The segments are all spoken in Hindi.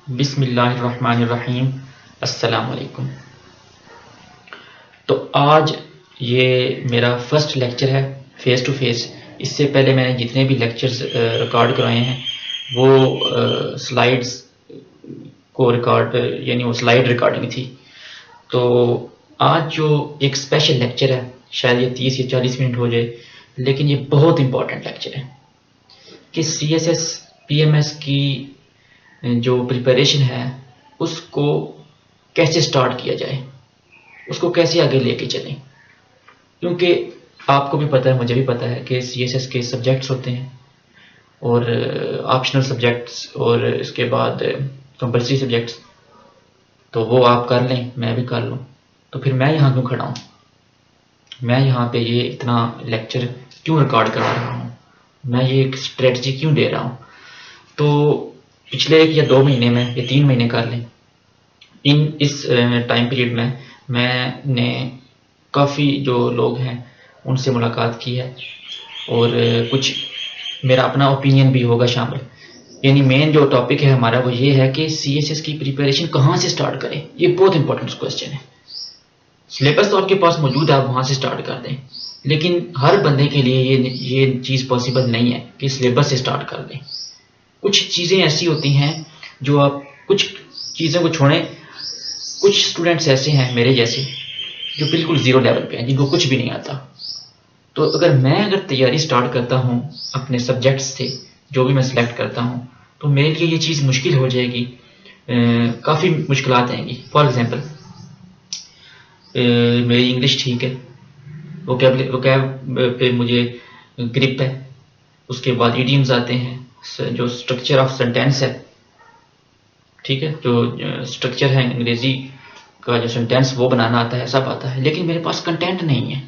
बिस्मिल्लाहिर्रहमानिर्रहीम। अस्सलाम वालेकुम। तो आज ये मेरा फर्स्ट लेक्चर है फेस टू फेस। इससे पहले मैंने जितने भी लेक्चर्स रिकॉर्ड करवाए हैं वो स्लाइड्स को रिकॉर्ड यानी वो स्लाइड रिकॉर्डिंग थी। तो आज जो एक स्पेशल लेक्चर है, शायद ये 30 या 40 मिनट हो जाए, लेकिन ये बहुत इंपॉर्टेंट लेक्चर है कि CSS PMS की जो प्रिपरेशन है उसको कैसे स्टार्ट किया जाए, उसको कैसे आगे लेके चलें। क्योंकि आपको भी पता है, मुझे भी पता है कि CSS के सब्जेक्ट्स होते हैं और ऑप्शनल सब्जेक्ट्स और इसके बाद कंपल्सरी सब्जेक्ट्स। तो वो आप कर लें, मैं भी कर लूँ, तो फिर मैं यहाँ क्यों खड़ा हूँ? मैं यहाँ पे ये इतना लेक्चर क्यों रिकॉर्ड करा रहा हूँ? मैं ये एक स्ट्रेटजी क्यों दे रहा हूँ? तो पिछले 1 या 2 महीने में या 3 महीने कर लें, इस टाइम पीरियड में मैंने काफ़ी जो लोग हैं उनसे मुलाकात की है और कुछ मेरा अपना ओपिनियन भी होगा शामिल। यानी मेन जो टॉपिक है हमारा वो ये है कि CSS की प्रिपरेशन कहाँ से स्टार्ट करें। ये बहुत इंपॉर्टेंट क्वेश्चन है। सिलेबस तो आपके पास मौजूद है, आप वहाँ से स्टार्ट कर दें, लेकिन हर बंदे के लिए ये चीज़ पॉसिबल नहीं है कि सिलेबस से स्टार्ट कर दें। कुछ चीज़ें ऐसी होती हैं जो आप कुछ चीज़ों को छोड़ें। कुछ स्टूडेंट्स ऐसे हैं मेरे जैसे जो बिल्कुल ज़ीरो लेवल पे हैं, जिनको कुछ भी नहीं आता। तो अगर तैयारी स्टार्ट करता हूँ अपने सब्जेक्ट्स से, जो भी मैं सिलेक्ट करता हूँ, तो मेरे लिए ये चीज़ मुश्किल हो जाएगी, काफ़ी मुश्किलात आएंगी। फॉर एग्ज़ाम्पल, मेरी इंग्लिश ठीक है, वोकैब पे मुझे ग्रिप है, उसके बाद इडियम्स आते हैं, जो स्ट्रक्चर ऑफ सेंटेंस है, ठीक है, जो स्ट्रक्चर है अंग्रेजी का, जो सेंटेंस वो बनाना आता है, सब आता है, लेकिन मेरे पास कंटेंट नहीं है,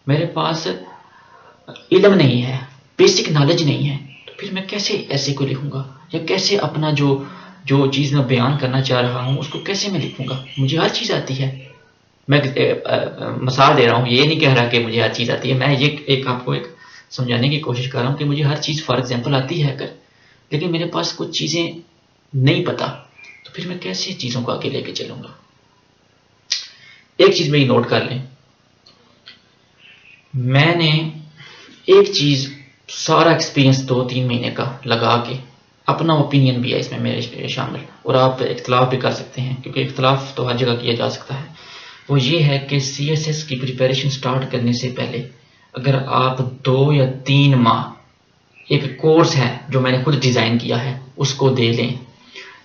मेरे पास इल्म नहीं है, बेसिक नॉलेज नहीं है। तो फिर मैं कैसे ऐसे को लिखूंगा, या कैसे अपना जो चीज़ मैं बयान करना चाह रहा हूँ उसको कैसे मैं लिखूंगा? मुझे हर चीज़ आती है। मैं मिसाल दे रहा हूँ, ये नहीं कह रहा कि मुझे हर चीज़ आती है। मैं ये आपको एक समझाने की कोशिश कर रहा हूँ कि मुझे हर चीज़ फॉर एग्जांपल आती है अगर, लेकिन मेरे पास कुछ चीज़ें नहीं पता, तो फिर मैं कैसे चीज़ों को आगे लेके चलूँगा? एक चीज़ मेरी नोट कर लें, मैंने एक चीज़ सारा एक्सपीरियंस 2-3 महीने का लगा के, अपना ओपिनियन भी है इसमें मेरे शामिल, और आप इख्तलाफ भी कर सकते हैं क्योंकि इख्तलाफ तो हर जगह किया जा सकता है। वो ये है कि CSS की प्रिपरेशन स्टार्ट करने से पहले अगर आप 2 या 3 माह एक कोर्स है जो मैंने खुद डिज़ाइन किया है उसको दे लें,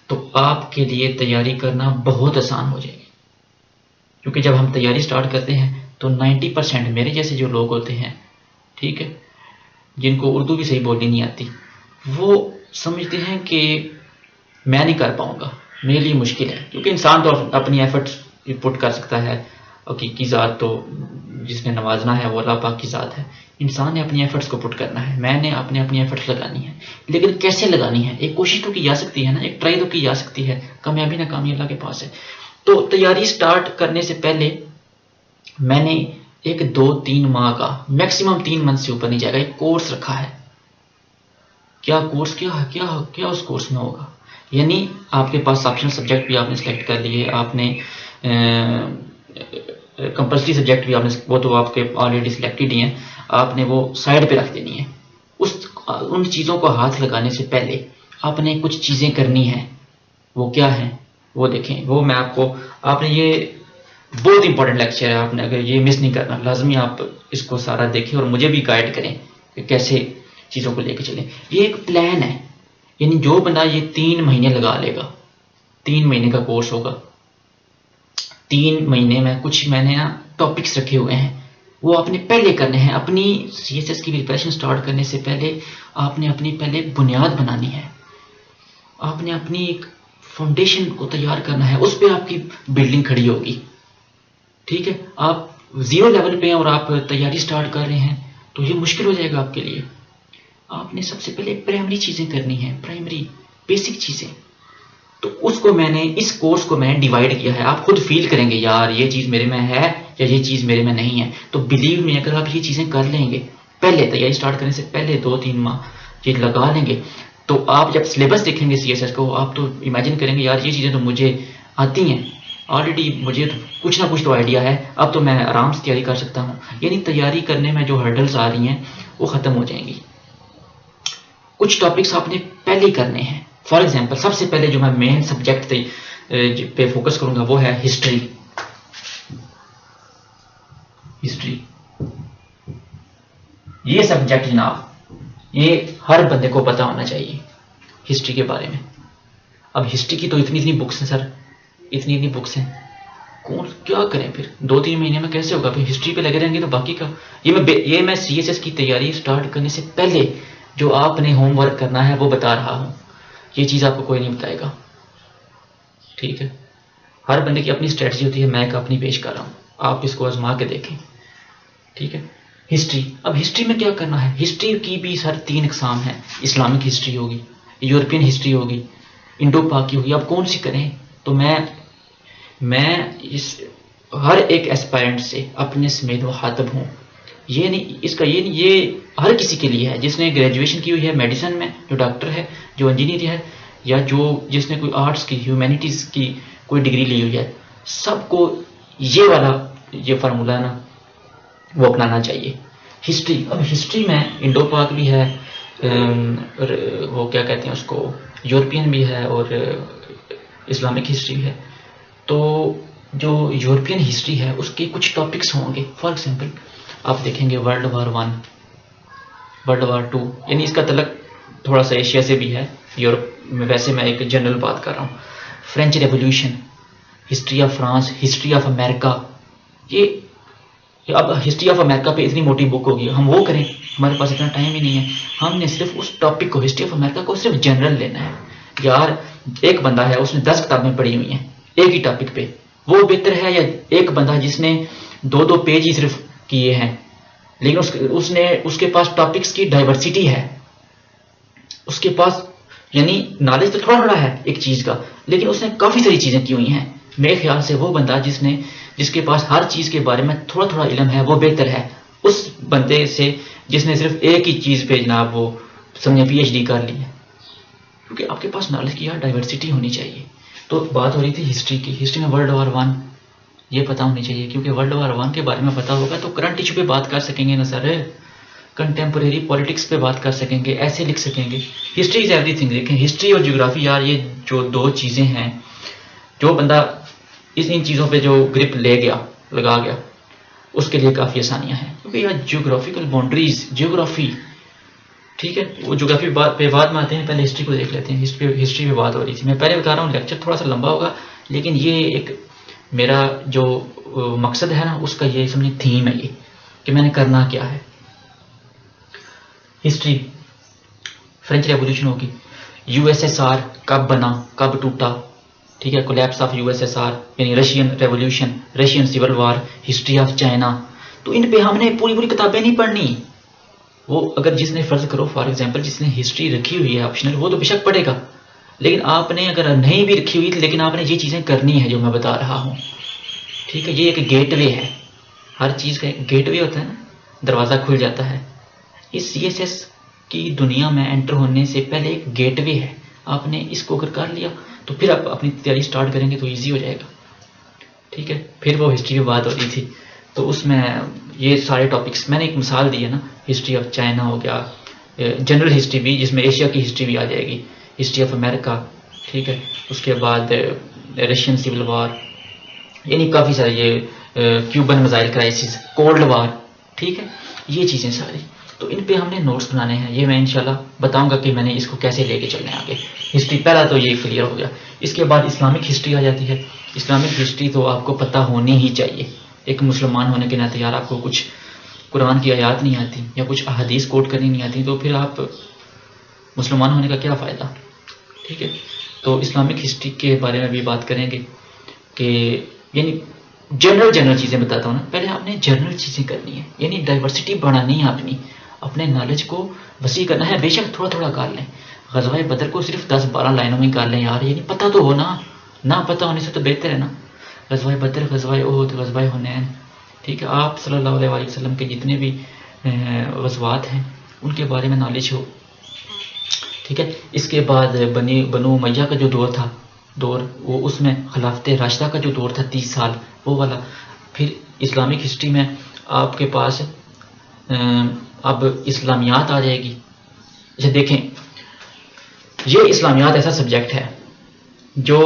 तो आपके लिए तैयारी करना बहुत आसान हो जाएगी। क्योंकि जब हम तैयारी स्टार्ट करते हैं तो 90% मेरे जैसे जो लोग होते हैं, ठीक है, जिनको उर्दू भी सही बोलनी नहीं आती, वो समझते हैं कि मैं नहीं कर पाऊँगा, मेरे लिए मुश्किल है। क्योंकि इंसान तो अपनी एफर्ट्स पुट कर सकता है, हकीकी ज़ात तो जिसने नवाजना है वो अल्लाह पाक की ज़ात है। इंसान ने अपनी एफर्ट्स को पुट करना है, मैंने अपनी एफर्ट्स लगानी है, लेकिन कैसे लगानी है? एक कोशिश तो की जा सकती है ना, एक ट्राई तो की जा सकती है, कामयाबी नाकामी अल्लाह के पास है। तो तैयारी स्टार्ट करने से पहले मैंने एक 2-3 माह का, मैक्सिमम 3 मंथ से ऊपर नहीं जाएगा, एक कोर्स रखा है। क्या कोर्स, क्या उस कोर्स में होगा? यानी आपके पास ऑप्शनल सब्जेक्ट भी आपने सेलेक्ट कर लिए, आपने कंपल्सरी सब्जेक्ट भी आपने, वो तो आपके ऑलरेडी सिलेक्टेड ही हैं, आपने वो साइड पे रख देनी है। उन चीज़ों को हाथ लगाने से पहले आपने कुछ चीज़ें करनी हैं। वो क्या हैं वो देखें, वो मैं आपने ये बहुत इंपॉर्टेंट लेक्चर है, आपने अगर ये मिस नहीं करना, लाजमी आप इसको सारा देखें और मुझे भी गाइड करें कि कैसे चीज़ों को लेके चलें। ये एक प्लान है, यानी जो बंदा ये 3 महीने लगा लेगा, 3 महीने का कोर्स होगा, 3 महीने में कुछ मैंने ना टॉपिक्स रखे हुए हैं, वो आपने पहले करने हैं। अपनी CSS की प्रिपरेशन स्टार्ट करने से पहले आपने अपनी पहले बुनियाद बनानी है, आपने अपनी एक फाउंडेशन को तैयार करना है, उस पर आपकी बिल्डिंग खड़ी होगी, ठीक है। आप 0 लेवल पे हैं और आप तैयारी स्टार्ट कर रहे हैं तो ये मुश्किल हो जाएगा आपके लिए। आपने सबसे पहले प्राइमरी चीज़ें करनी है, प्राइमरी बेसिक चीज़ें। तो उसको मैंने, इस कोर्स को मैंने डिवाइड किया है। आप खुद फील करेंगे यार ये चीज़ मेरे में है या ये चीज़ मेरे में नहीं है। तो बिलीव में, अगर आप ये चीज़ें कर लेंगे, पहले तैयारी स्टार्ट करने से पहले 2-3 माह ये लगा लेंगे, तो आप जब सिलेबस देखेंगे CSS को, आप तो इमेजिन करेंगे यार ये चीज़ें तो मुझे आती हैं ऑलरेडी, मुझे तो कुछ ना कुछ तो आइडिया है, अब तो मैं आराम से तैयारी कर सकता हूँ। यानी तैयारी करने में जो हर्डल्स आ रही हैं वो ख़त्म हो जाएंगी। कुछ टॉपिक्स आपने पहले ही करने हैं। फॉर एग्जांपल सबसे पहले जो मैं मेन सब्जेक्ट पे फोकस करूंगा वो है हिस्ट्री। ये सब्जेक्ट जनाब, ये हर बंदे को पता होना चाहिए हिस्ट्री के बारे में। अब हिस्ट्री की तो इतनी बुक्स हैं सर, इतनी बुक्स हैं, कौन क्या करें फिर 2-3 महीने में कैसे होगा? फिर हिस्ट्री पे लगे रहेंगे तो बाकी का ये मैं CSS की तैयारी स्टार्ट करने से पहले जो आपने होमवर्क करना है वो बता रहा हूँ। ये चीज़ आपको कोई नहीं बताएगा, ठीक है? हर बंदे की अपनी स्ट्रेटजी होती है, मैं एक अपनी पेश कर रहा हूँ, आप इसको आजमा के देखें, ठीक है? हिस्ट्री, अब हिस्ट्री में क्या करना है? हिस्ट्री की भी सर 3 इकसाम हैं। इस्लामिक हिस्ट्री होगी, यूरोपियन हिस्ट्री होगी, इंडो पाक की होगी। अब कौन सी करें? तो मैं इस हर एक एस्पायरेंट से अपने समेत मुखातब हूँ। ये नहीं इसका ये हर किसी के लिए है जिसने ग्रेजुएशन की हुई है मेडिसिन में, जो डॉक्टर है, जो इंजीनियर है, या जिसने कोई आर्ट्स की, ह्यूमैनिटीज़ की कोई डिग्री ली हुई है, सबको ये वाला ये फार्मूला ना वो अपनाना चाहिए। हिस्ट्री, अब हिस्ट्री में इंडो पाक भी है, वो क्या कहते हैं उसको, यूरोपियन भी है और इस्लामिक हिस्ट्री भी है। तो जो यूरोपियन हिस्ट्री है उसके कुछ टॉपिक्स होंगे। फॉर एग्जांपल आप देखेंगे वर्ल्ड वार 1, वर्ल्ड वार 2, यानी इसका तलक थोड़ा सा एशिया से भी है, यूरोप में, वैसे मैं एक जनरल बात कर रहा हूँ। French revolution, history of France, history of America. ये अब हिस्ट्री ऑफ अमेरिका पे इतनी मोटी बुक होगी, हम वो करें? हमारे पास इतना टाइम ही नहीं है। हमने सिर्फ उस टॉपिक को, हिस्ट्री ऑफ अमेरिका को सिर्फ जनरल लेना है। यार एक बंदा है उसने 10 किताबें पढ़ी हुई हैं एक ही टॉपिक पे, वो बेहतर है या एक बंदा जिसने 2-2 पेज ही सिर्फ किए हैं, लेकिन उसके पास टॉपिक्स की डाइवर्सिटी है, उसके पास यानी नॉलेज तो थोड़ा थोड़ा है एक चीज़ का, लेकिन उसने काफ़ी सारी चीज़ें की हुई हैं। मेरे ख्याल से वो बंदा जिसके पास हर चीज़ के बारे में थोड़ा थोड़ा इल्म है वो बेहतर है उस बंदे से जिसने सिर्फ एक ही चीज़ पे जनाब वो समझे PhD कर ली है। क्योंकि आपके पास नॉलेज की यार डाइवर्सिटी होनी चाहिए। तो बात हो रही थी हिस्ट्री की। हिस्ट्री में वर्ल्ड वार 1 ये पता होनी चाहिए, क्योंकि वर्ल्ड वार 1 के बारे में पता होगा तो करंट इशू पे बात कर सकेंगे ना सर, कंटेम्प्रेरी पॉलिटिक्स पे बात कर सकेंगे, ऐसे लिख सकेंगे। History is everything. देखें हिस्ट्री और ज्योग्राफी यार, ये जो 2 चीज़ें हैं, जो बंदा इन चीज़ों पे जो ग्रिप लगा गया उसके लिए काफ़ी आसानियाँ हैं। क्योंकि यार ज्योग्राफिकल बाउंड्रीज, ज्योग्राफी, ठीक है, वो ज्योग्राफी पे बाद में आते हैं, पहले हिस्ट्री को देख लेते हैं। हिस्ट्री पे बात हो रही थी, मैं पहले बता रहा हूँ लेक्चर थोड़ा सा लंबा होगा, लेकिन ये एक मेरा जो मकसद है ना उसका ये समझे थीम है ये कि मैंने करना क्या है। हिस्ट्री, फ्रेंच रेवोल्यूशन होगी, USSR कब बना, कब टूटा, ठीक है, कोलैप्स ऑफ USSR यानी Russian revolution, Russian civil war, history of China. तो इन पे हमने पूरी किताबें नहीं पढ़नी। वो अगर जिसने फ़र्ज़ करो फॉर एग्जांपल जिसने हिस्ट्री रखी हुई है ऑप्शनल, वो तो बेशक पढ़ेगा, लेकिन आपने अगर नहीं भी रखी हुई लेकिन आपने ये चीज़ें करनी है जो मैं बता रहा हूँ, ठीक है। ये एक गेटवे है, हर चीज़ का एक गेटवे होता है ना, दरवाज़ा खुल जाता है। इस CSS की दुनिया में एंटर होने से पहले एक गेटवे है, आपने इसको अगर कर लिया तो फिर आप अपनी तैयारी स्टार्ट करेंगे तो ईजी हो जाएगा, ठीक है। फिर वो हिस्ट्री की बात हो रही थी तो उसमें ये सारे टॉपिक्स मैंने एक मिसाल दी है ना, हिस्ट्री ऑफ चाइना हो गया, जनरल हिस्ट्री भी जिसमें एशिया की हिस्ट्री भी आ जाएगी, हिस्ट्री ऑफ अमेरिका, ठीक है, उसके बाद रशियन सिविल वार, यानी काफ़ी सारे ये Cuban missile crisis, cold war, ठीक है, ये चीज़ें सारी। तो इन पे हमने नोट्स बनाने हैं, ये मैं इंशाल्लाह बताऊंगा कि मैंने इसको कैसे लेके चलना है आगे। हिस्ट्री पहला तो ये क्लियर हो गया। इसके बाद इस्लामिक हिस्ट्री आ जाती है। इस्लामिक हिस्ट्री तो आपको पता होनी ही चाहिए, एक मुसलमान होने के नाते। यार आपको कुछ कुरान की आयत नहीं आती या कुछ अहादीस कोट करनी नहीं आती तो फिर आप मुसलमान होने का क्या फ़ायदा, ठीक है। तो इस्लामिक हिस्ट्री के बारे में भी बात करेंगे कि यानी जनरल चीज़ें बताता हूँ ना, पहले आपने जनरल चीज़ें करनी है, यानी डाइवर्सिटी बढ़ानी है अपने नॉलेज को वसी करना है। बेशक थोड़ा थोड़ा कर लें, ग़ज़वा बदर को सिर्फ 10-12 लाइनों में कर लें यार, यानी पता तो हो ना पता होने से तो बेहतर है ना। ग़ज़वा बदर, ग़ज़वा उहद, ग़ज़वा हुनैन, ठीक है, आप सल्लल्लाहु अलैहि वसल्लम के जितने भी ग़ज़वात हैं उनके बारे में नॉलेज हो, ठीक है। इसके बाद बनु उमय्या का जो दौर वो उसमें खिलाफत राशिदा का जो दौर था 30 साल वो वाला। फिर इस्लामिक हिस्ट्री में आपके पास अब इस्लामियात आ जाएगी। अच्छा देखें, ये इस्लामियात ऐसा सब्जेक्ट है जो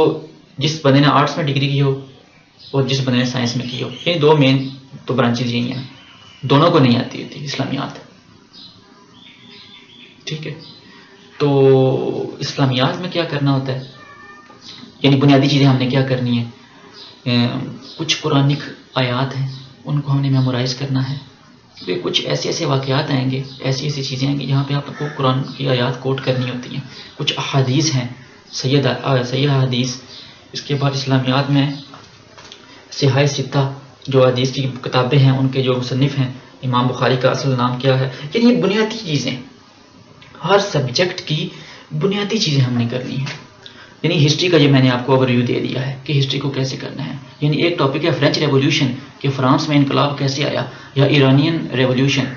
जिस बंदे ने आर्ट्स में डिग्री की हो और जिस बंदे ने साइंस में की हो, ये दो मेन तो ब्रांचेज यही हैं, दोनों को नहीं आती होती इस्लामियात। ठीक है, तो इस्लामियात में क्या करना होता है, यानी बुनियादी चीज़ें हमने क्या करनी है। कुछ कुरानिक आयात हैं उनको हमने मेमोराइज करना है। तो कुछ ऐसे ऐसे वाक़यात आएंगे, ऐसी ऐसी चीज़ें आएंगी जहाँ पे आपको कुरान की आयात कोट करनी होती हैं। कुछ अहादीस हैं, सैयद हदीस। इसके बाद इस्लामियात में सिहाह सित्ता जो हदीस की किताबें हैं उनके जो मुसन्निफ़ हैं, इमाम बुखारी का असल नाम क्या है। यानी ये बुनियादी चीज़ें, हर सब्जेक्ट की बुनियादी चीज़ें हमने करनी है। यानी हिस्ट्री का ये मैंने आपको ओवरव्यू दे दिया है कि हिस्ट्री को कैसे करना है। यानी एक टॉपिक है फ्रेंच रेवोल्यूशन कि फ्रांस में इनकलाब कैसे आया, या ईरानियन रेवोल्यूशन,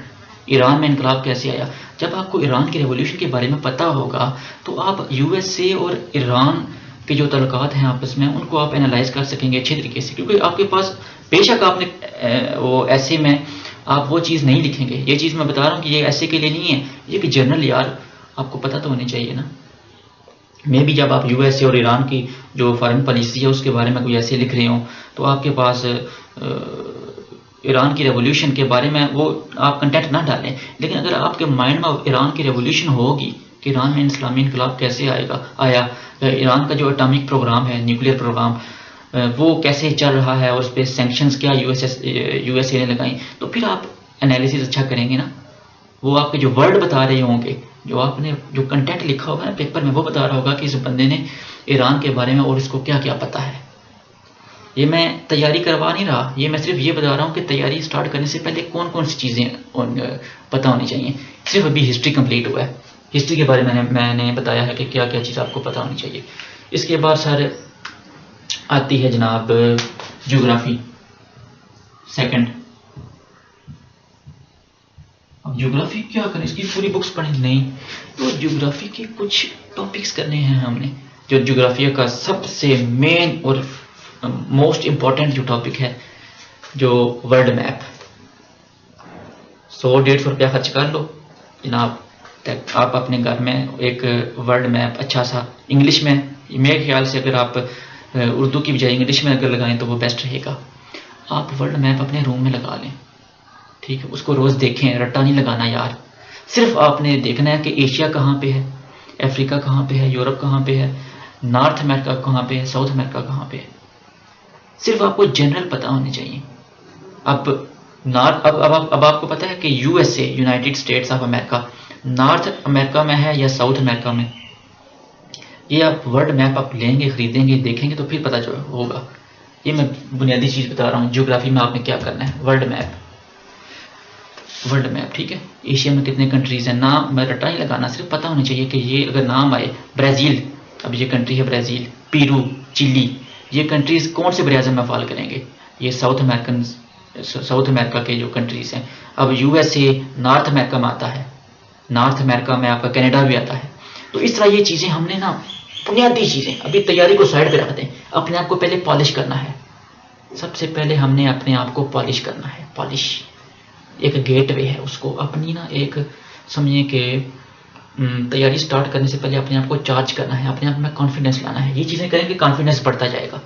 ईरान में इनकलाब कैसे आया। जब आपको ईरान के रेवोल्यूशन के बारे में पता होगा तो आप यूएसए और ईरान के जो तल्लुकात हैं आपस में उनको आप एनालाइज कर सकेंगे अच्छे तरीके से, क्योंकि आपके पास बेशक आपने वो ऐसे में आप वो चीज़ नहीं लिखेंगे। ये चीज़ मैं बता रहा हूँ कि ये ऐसे के लिए नहीं है, ये कि जनरल यार आपको पता तो होनी चाहिए ना। मे भी जब आप यूएसए और ईरान की जो फॉरेन पॉलिसी है उसके बारे में कोई ऐसे लिख रहे हो तो आपके पास ईरान की रेवोल्यूशन के बारे में वो आप कंटेंट ना डालें, लेकिन अगर आपके माइंड में ईरान की रेवोल्यूशन होगी कि ईरान में इस्लामी इनकलाब कैसे आया, ईरान का जो एटॉमिक प्रोग्राम है, न्यूक्लियर प्रोग्राम, वो कैसे चल रहा है और उस पर सैंक्शंस क्या यूएसए ने लगाई, तो फिर आप एनालिसिस अच्छा करेंगे ना। वो आपके जो वर्ड बता रहे होंगे, जो आपने जो कंटेंट लिखा होगा ना पेपर में, वो बता रहा होगा कि इस बंदे ने ईरान के बारे में और इसको क्या क्या पता है। ये मैं तैयारी करवा नहीं रहा, ये मैं सिर्फ ये बता रहा हूँ कि तैयारी स्टार्ट करने से पहले कौन कौन सी चीज़ें पता होनी चाहिए। सिर्फ अभी हिस्ट्री कंप्लीट हुआ है, हिस्ट्री के बारे में मैंने बताया है कि क्या क्या चीज़ आपको पता होनी चाहिए। इसके बाद सर आती है जनाब ज्योग्राफी सेकंड। अब ज्योग्राफी क्या करें, इसकी पूरी बुक्स पढ़ें नहीं, तो ज्योग्राफी के कुछ टॉपिक्स करने हैं हमने। जो ज्योग्राफी का सबसे मेन और मोस्ट इम्पॉर्टेंट जो टॉपिक है, जो वर्ल्ड मैप, 100-150 रुपया खर्च कर लो जनाब, आप अपने घर में एक वर्ल्ड मैप अच्छा सा इंग्लिश में, मेरे ख्याल से अगर आप उर्दू की बजाय इंग्लिश में अगर लगाएं तो वो बेस्ट रहेगा। आप वर्ल्ड मैप अपने रूम में लगा लें, ठीक है, उसको रोज़ देखें, रट्टा नहीं लगाना यार। सिर्फ आपने देखना है कि एशिया कहाँ पे है, अफ्रीका कहाँ पे है, यूरोप कहाँ पे है, नॉर्थ अमेरिका कहाँ पे है, साउथ अमेरिका कहाँ पे है। सिर्फ आपको जनरल पता होने चाहिए। अब आपको पता है कि USA, United states of America, north America में है या साउथ अमेरिका में। ये आप वर्ल्ड मैप आप लेंगे, खरीदेंगे, देखेंगे तो फिर पता होगा। ये मैं बुनियादी चीज़ बता रहा हूँ। ज्योग्राफी में आपने क्या करना है, वर्ल्ड मैप, ठीक है। एशिया में कितने कंट्रीज़ हैं, नाम मैं रट्टा ही लगाना, सिर्फ पता होनी चाहिए कि ये अगर नाम आए, ब्राज़ील, अब ये कंट्री है ब्राज़ील, पेरू, चिली, ये कंट्रीज़ कौन से बराज़म में फॉल करेंगे, ये साउथ अमेरिका के जो कंट्रीज़ हैं। अब यूएसए नॉर्थ अमेरिका में आता है, नॉर्थ अमेरिका में आपका कनाडा भी आता है। तो इस तरह ये चीज़ें हमने ना, बुनियादी चीज़ें, अभी तैयारी को साइड पे रख दें, अपने आप को पहले पॉलिश करना है। सबसे पहले हमने अपने आप को पॉलिश करना है। पॉलिश एक गेटवे है, उसको अपनी ना एक समझिए कि तैयारी स्टार्ट करने से पहले अपने आप को चार्ज करना है, अपने आप में कॉन्फिडेंस लाना है। ये चीज़ें करेंगे कॉन्फिडेंस बढ़ता जाएगा।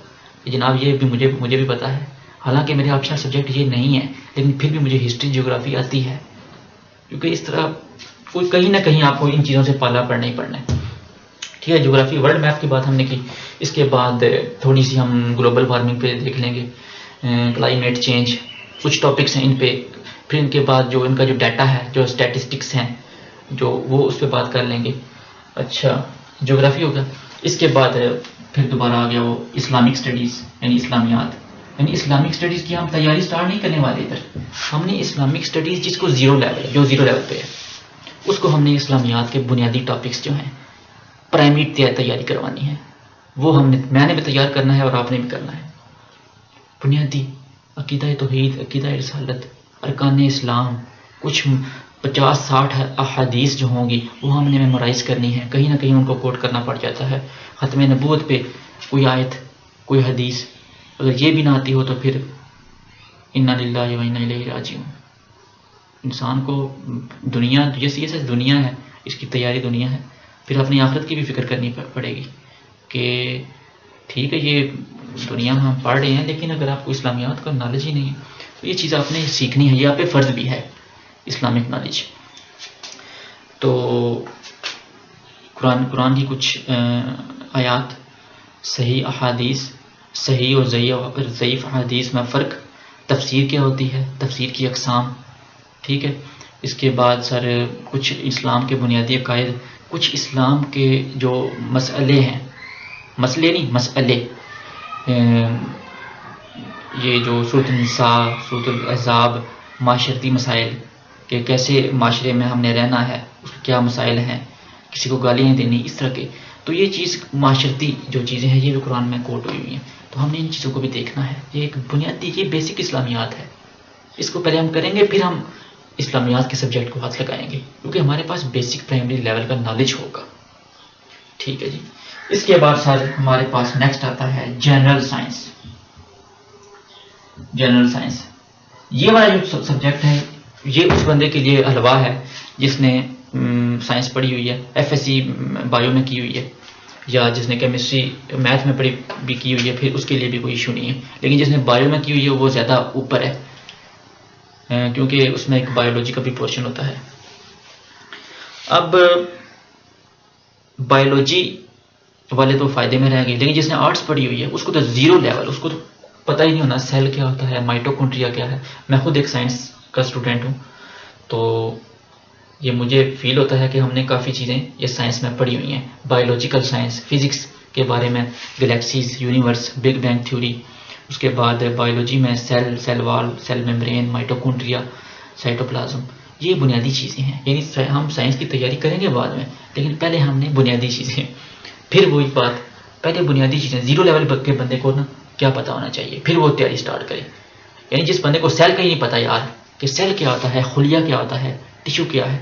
जनाब ये भी मुझे भी पता है, हालांकि मेरे ऑप्शनल सब्जेक्ट ये नहीं है, लेकिन फिर भी मुझे हिस्ट्री ज्योग्राफी आती है, क्योंकि इस तरह कोई कहीं ना कहीं आपको इन चीज़ों से पाला पड़ना ही पड़ना है। ठीक है, ज्योग्राफी वर्ल्ड मैप की बात हमने की। इसके बाद थोड़ी सी हम ग्लोबल वार्मिंग पे देख लेंगे, क्लाइमेट चेंज, कुछ टॉपिक्स हैं इन पे। फिर इनके बाद जो इनका जो डाटा है, जो स्टैटिस्टिक्स हैं, जो वो उस पर बात कर लेंगे। अच्छा, ज्योग्राफी होगा। इसके बाद फिर दोबारा आ गया वो इस्लामिक स्टडीज़, यानी इस्लामियात। यानी इस्लामिक स्टडीज़ की हम तैयारी स्टार्ट नहीं करने वाले इधर। हमने इस्लामिक स्टडीज़ जिसको ज़ीरो लेवल पे है, उसको हमने इस्लामियात के बुनियादी टॉपिक्स जो हैं प्राइमरी तैयारी करवानी है। वो मैंने भी तैयार करना है और आपने भी करना है। बुनियादी अकीदा तौहीद, अकीदा रिसालत, अरकान इस्लाम, कुछ 50-60 अहादीस जो होंगी वो हमने मेमोराइज़ करनी है, कहीं ना कहीं उनको कोट करना पड़ जाता है। ख़त्म नबूवत पे कोई आयत, कोई हदीस अगर ये भी ना आती हो तो फिर इन्ना लिल्लाहि व इन्ना इलैहि राजिऊन। इंसान को दुनिया जैसे ये दुनिया है, इसकी तैयारी दुनिया है, फिर अपनी आखिरत की भी फिक्र करनी पड़ेगी कि ठीक है ये दुनिया में हम पढ़ रहे हैं, लेकिन अगर आपको इस्लामियात का नॉलेज ही नहीं है तो ये चीज़ आपने सीखनी है, ये आप पे फ़र्ज़ भी है इस्लामिक नॉलेज। तो कुरान की कुछ आयात, सही अहादीस, सही और ज़ईफ़ अहादीस में फ़र्क, तफसीर क्या होती है, तफसीर की अक़साम, ठीक है। इसके बाद सर कुछ इस्लाम के बुनियादी अक़ायद, कुछ इस्लाम के जो मसले हैं, मसले नहीं मसले, ये जो सूरत निसा, सूरत अहज़ाब, माशरती मसाइल कि कैसे माशरे में हमने रहना है, उसके क्या मसाइल हैं, किसी को गाली नहीं देनी, इस तरह के। तो ये चीज़ माशरती जो चीज़ें हैं ये भी कुरान में कोट हुई हुई हैं, तो हमने इन चीज़ों को भी देखना है। ये एक बुनियादी, ये बेसिक इस्लामियात है, इसको पहले हम करेंगे, फिर हम इस्लामियात के सब्जेक्ट को हाथ लगाएंगे, क्योंकि हमारे पास बेसिक प्राइमरी लेवल का नॉलेज होगा, ठीक है जी। इसके बाद सर हमारे पास नेक्स्ट आता है जनरल साइंस। जनरल साइंस ये वाला जो सब्जेक्ट है ये उस बंदे के लिए हलवा है जिसने साइंस पढ़ी हुई है, एफएससी बायो में की हुई है, या जिसने केमिस्ट्री मैथ में पढ़ी भी की हुई है, फिर उसके लिए भी कोई इशू नहीं है। लेकिन जिसने बायो में की हुई है वो ज़्यादा ऊपर है, क्योंकि उसमें एक बायोलॉजी का भी पोर्शन होता है। अब बायोलॉजी वाले तो फ़ायदे में रहेंगे, लेकिन जिसने आर्ट्स पढ़ी हुई है उसको तो ज़ीरो लेवल, उसको तो पता ही नहीं होना सेल क्या होता है, माइटोकॉन्ड्रिया क्या है। मैं खुद एक साइंस का स्टूडेंट हूँ, तो ये मुझे फील होता है कि हमने काफ़ी चीज़ें ये साइंस में पढ़ी हुई हैं, बायोलॉजिकल साइंस, फिज़िक्स के बारे में, galaxies, universe, big bang theory. उसके बाद बायोलॉजी में cell, cell wall, cell membrane, mitochondria, cytoplasm, ये बुनियादी चीज़ें हैं। यानी हम साइंस की तैयारी करेंगे बाद में, लेकिन पहले हमने बुनियादी चीज़ें, फिर वही बात, पहले बुनियादी चीज़ें, ज़ीरो लेवल के बंदे को ना क्या पता होना चाहिए, फिर वो तैयारी स्टार्ट करे। यानी जिस बंदे को सेल का ही नहीं पता यार कि सेल क्या होता है, खुलिया क्या होता है, टिश्यू क्या है,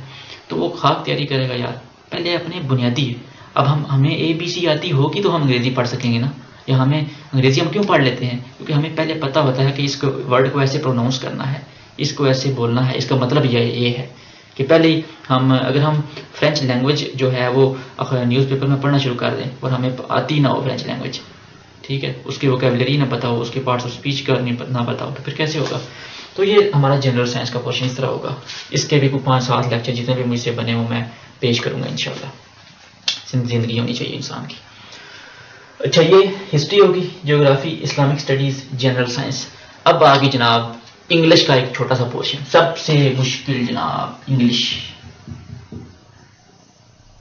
तो वो खाक तैयारी करेगा यार। पहले अपने बुनियादी, अब हमें ABC आती होगी तो हम अंग्रेज़ी पढ़ सकेंगे ना, या हमें अंग्रेज़ी हम क्यों पढ़ लेते हैं, क्योंकि हमें पहले पता होता है कि इसको वर्ड को ऐसे प्रोनाउंस करना है, इसको ऐसे बोलना है, इसका मतलब ये है कि पहले ही हम, अगर हम फ्रेंच लैंग्वेज जो है वो न्यूज़पेपर में पढ़ना शुरू कर दें और हमें आती ना हो फ्रेंच लैंग्वेज, ठीक है, उसकी वोकैबुलरी ना पता हो, उसके पार्ट्स ऑफ स्पीच का ना पता हो, तो फिर कैसे होगा। तो ये हमारा जनरल साइंस का पोर्शन इस तरह होगा। इसके भी कुछ 5-7 लेक्चर जितने भी मुझसे बने वो मैं पेश करूँगा इंशाल्लाह। ज़िंदगी होनी चाहिए इंसान की। अच्छा, ये हिस्ट्री होगी, geography, Islamic studies, general science. अब आगे जनाब इंग्लिश का एक छोटा सा पोर्शन, सबसे मुश्किल जनाब इंग्लिश,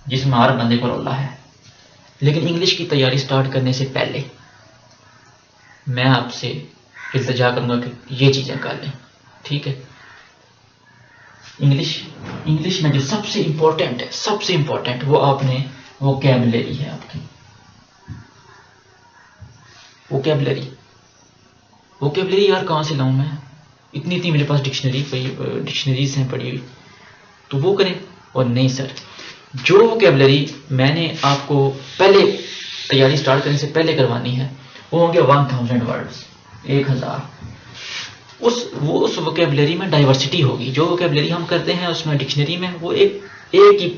जिसमें हर बंदे को रोला है। लेकिन इंग्लिश की तैयारी स्टार्ट करने से पहले मैं आपसे इल्तिजा करूँगा कि ये चीज़ें कर लें, ठीक है। इंग्लिश में जो सबसे इम्पोर्टेंट है, सबसे इम्पोर्टेंट वो आपने वोकैबुलरी है, आपकी वोकैबुलरी यार कहाँ से लाऊं मैं, इतनी मेरे पास डिक्शनरीज हैं पड़ी हुई, तो वो करें। और नहीं सर, जो वोकैबुलरी मैंने आपको पहले तैयारी स्टार्ट करने से पहले करवानी है वो होंगे 1000 वर्ड्स, 1000। उस वोकैबुलरी में डाइवर्सिटी होगी। जो वोकैबुलरी हम करते हैं उसमें डिक्शनरी में वो एक ही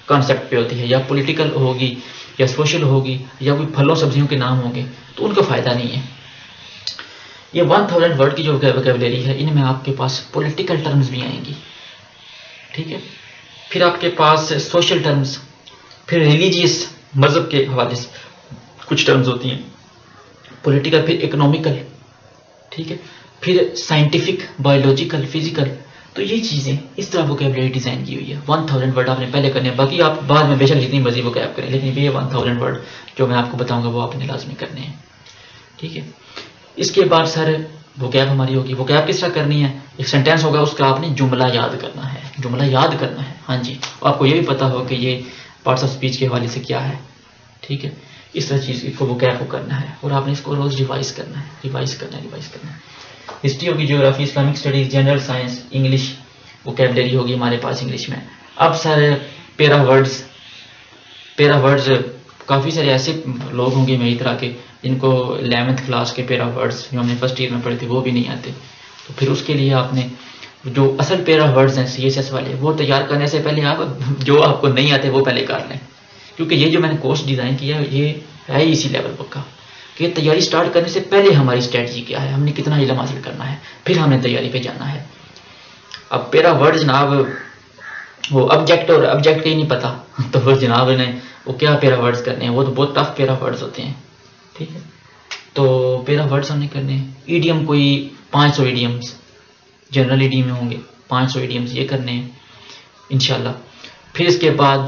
कॉन्सेप्ट पे होती है, या पॉलिटिकल होगी, या सोशल होगी, या कोई फलों सब्जियों के नाम होंगे, तो उनका फ़ायदा नहीं है। ये 1000 वर्ड की जो वोकैबुलरी है, इनमें आपके पास पॉलिटिकल टर्म्स भी आएंगी, ठीक है, फिर आपके पास सोशल टर्म्स, फिर रिलीजियस, मज़हब के हवाले से कुछ टर्म्स होती हैं, पॉलिटिकल, फिर इकोनॉमिकल, ठीक है, फिर साइंटिफिक, बायोलॉजिकल, फिजिकल। तो ये चीज़ें इस तरह वोकैबुलरी डिज़ाइन की हुई है। 1000 वर्ड आपने पहले करने हैं, बाकी आप बाद में बेशक जितनी मर्जी वोकैब करें, लेकिन ये 1000 वर्ड जो मैं आपको बताऊंगा वो आपने लाजमी करने हैं, ठीक है। इसके बाद सर वोकैब हमारी होगी। वोकैब किस तरह करनी है, एक सेंटेंस होगा, उसका आपने जुमला याद करना है, हाँ जी। आपको ये भी पता हो कि ये पार्ट्स ऑफ स्पीच के हवाले से क्या है, ठीक है। इस तरह चीज़ को वोकैब को करना है और आपने इसको रोज़ रिवाइज करना है। हिस्ट्री होगी, geography, Islamic studies, general science, English, vocabulary होगी हमारे पास इंग्लिश में। अब सर पैरा वर्ड्स काफ़ी सारे ऐसे लोग होंगे मेरी तरह के जिनको 11th क्लास के पैरा वर्ड्स जो हमने फर्स्ट ईयर में पढ़े थे वो भी नहीं आते। तो फिर उसके लिए आपने जो असल पैरा वर्ड्स हैं CSS वाले वो तैयार करने से पहले आप जो आपको नहीं आते वो पहले कर लें, क्योंकि ये जो मैंने कोर्स डिज़ाइन किया है ये है ही इसी लेवल का कि तैयारी स्टार्ट करने से पहले हमारी स्ट्रेटजी क्या है, हमने कितना इल्म हासिल करना है, फिर हमने तैयारी पे जाना है। अब पैरा वर्ड जनाब वो ऑब्जेक्ट और ऑब्जेक्ट ही नहीं पता तो वो जनाब ने वो क्या पैरा वर्ड्स करने हैं, वो तो बहुत टफ पैरा वर्ड्स होते हैं। ठीक है, तो पैरा वर्ड्स हमने करने हैं। ईडियम कोई 500 ईडियम्स जनरल ईडियम में होंगे, 500 ईडियम्स ये करने हैं इंशाल्लाह। फिर इसके बाद